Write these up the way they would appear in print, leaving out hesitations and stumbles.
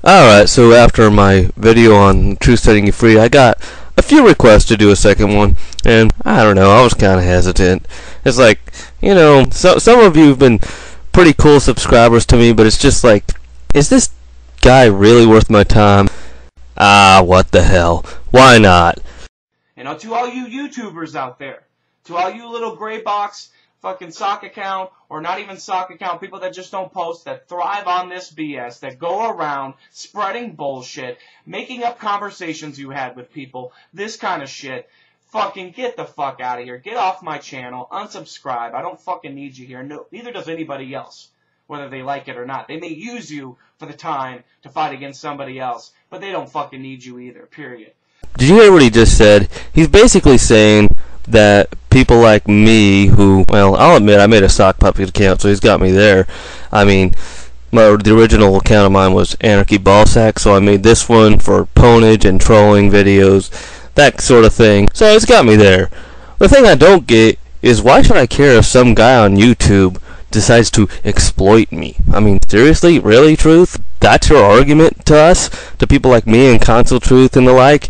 Alright, so after my video on TheTruthSettingUFree, I got a few requests to do a second one, and I don't know, I was kind of hesitant. It's like, you know, some of you have been pretty cool subscribers to me, but it's just like, is this guy really worth my time? What the hell? Why not? You know, to all you YouTubers out there, to all you little gray box fucking sock account, or not even sock account, people that just don't post, that thrive on this BS, that go around spreading bullshit, making up conversations you had with people, this kind of shit, fucking get the fuck out of here. Get off my channel, unsubscribe. I don't fucking need you here. No, neither does anybody else, whether they like it or not. They may use you for the time to fight against somebody else, but they don't fucking need you either, period. Did you hear what he just said? He's basically saying that people like me who, well, I'll admit I made a sock puppet account, so he's got me there. I mean, the original account of mine was Anarchy Ballsack, so I made this one for ponage and trolling videos, that sort of thing. So it's got me there. The thing I don't get is, why should I care if some guy on YouTube decides to exploit me? I mean, seriously? Really, Truth? That's your argument to us? To people like me and Console Truth and the like?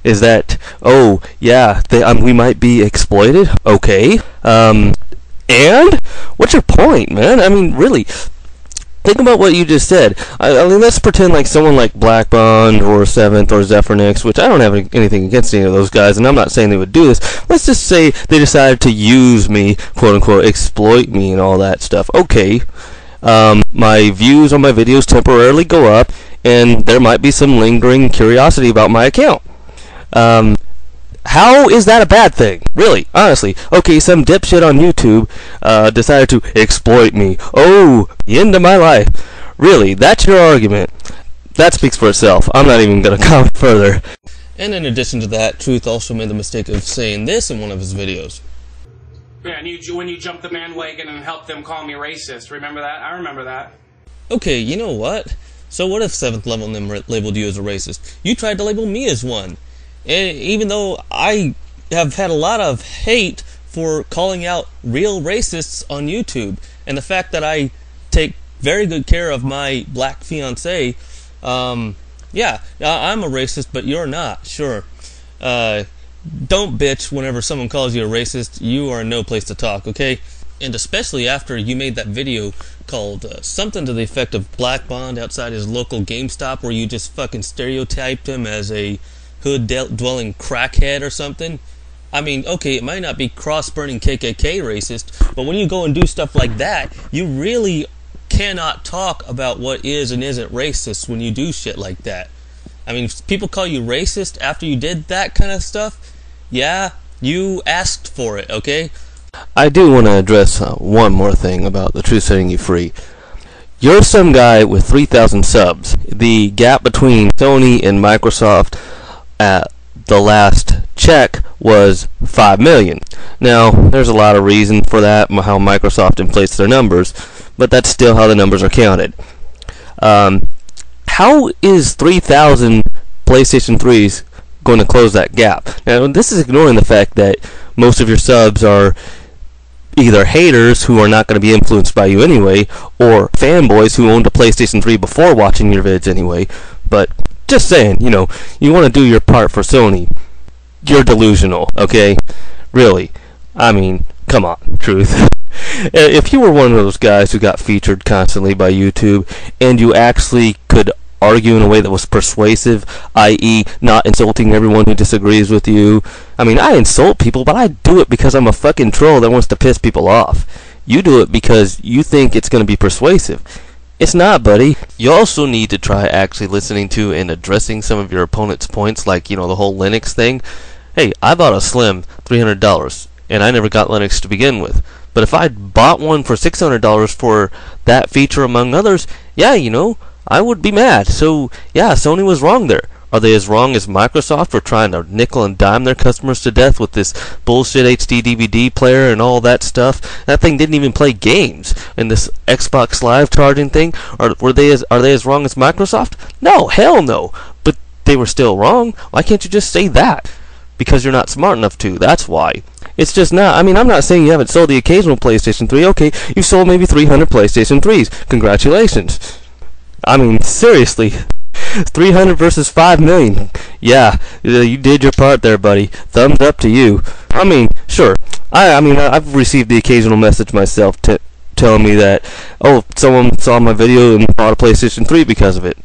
Is that, oh, yeah, we might be exploited? Okay. And? What's your point, man? I mean, really, think about what you just said. I mean, let's pretend like someone like Black Bond or Seventh or Zephyrnix, which I don't have anything against any of those guys, and I'm not saying they would do this. Let's just say they decided to use me, quote-unquote, exploit me and all that stuff. Okay. My views on my videos temporarily go up, and there might be some lingering curiosity about my account. How is that a bad thing? Really, honestly. Okay, some dipshit on YouTube decided to exploit me. Oh, the end of my life. Really, that's your argument. That speaks for itself. I'm not even going to comment further. And in addition to that, Truth also made the mistake of saying this in one of his videos. Yeah, and when you jumped the bandwagon and helped them call me racist. Remember that? I remember that. Okay, you know what? So what if 7th Level and them labeled you as a racist? You tried to label me as one. And even though I have had a lot of hate for calling out real racists on YouTube, and the fact that I take very good care of my black fiancé, yeah, I'm a racist, but you're not, sure. Don't bitch whenever someone calls you a racist. You are in no place to talk, okay? And especially after you made that video called something to the effect of Black Bond outside his local GameStop, where you just fucking stereotyped him as a hood-dwelling crackhead or something. I mean, okay, it might not be cross-burning KKK racist, but when you go and do stuff like that, you really cannot talk about what is and isn't racist when you do shit like that. I mean, if people call you racist after you did that kind of stuff, yeah, you asked for it, okay? I do want to address one more thing about TheTruthSettingUFree. You're some guy with 3,000 subs. The gap between Sony and Microsoft at the last check was 5 million. Now, there's a lot of reason for that, how Microsoft inflates their numbers, but that's still how the numbers are counted. How is 3,000 PlayStation 3s going to close that gap? Now, this is ignoring the fact that most of your subs are either haters who are not going to be influenced by you anyway, or fanboys who owned a PlayStation 3 before watching your vids anyway. But just saying, you know, you want to do your part for Sony. You're delusional, okay? Really. I mean, come on, Truth. If you were one of those guys who got featured constantly by YouTube, and you actually could argue in a way that was persuasive, i.e. not insulting everyone who disagrees with you. I mean, I insult people, but I do it because I'm a fucking troll that wants to piss people off. You do it because you think it's going to be persuasive. It's not, buddy. You also need to try actually listening to and addressing some of your opponent's points, like, you know, the whole Linux thing. Hey, I bought a Slim $300, and I never got Linux to begin with. But if I bought one for $600 for that feature among others, yeah, you know, I would be mad. So, yeah, Sony was wrong there. Are they as wrong as Microsoft for trying to nickel and dime their customers to death with this bullshit HD DVD player and all that stuff? That thing didn't even play games. And this Xbox Live charging thing, are they as wrong as Microsoft? No, hell no. But they were still wrong. Why can't you just say that? Because you're not smart enough to. That's why. It's just not. I mean, I'm not saying you haven't sold the occasional PlayStation 3. Okay, you've sold maybe 300 PlayStation 3s. Congratulations. I mean, seriously. 300 versus 5 million. Yeah, you did your part there, buddy. Thumbs up to you. I mean, sure. I've received the occasional message myself telling me that, oh, someone saw my video and bought a PlayStation 3 because of it.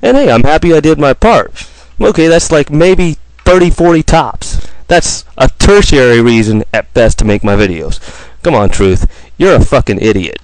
And hey, I'm happy I did my part. Okay, that's like maybe 30, 40 tops. That's a tertiary reason at best to make my videos. Come on, Truth. You're a fucking idiot.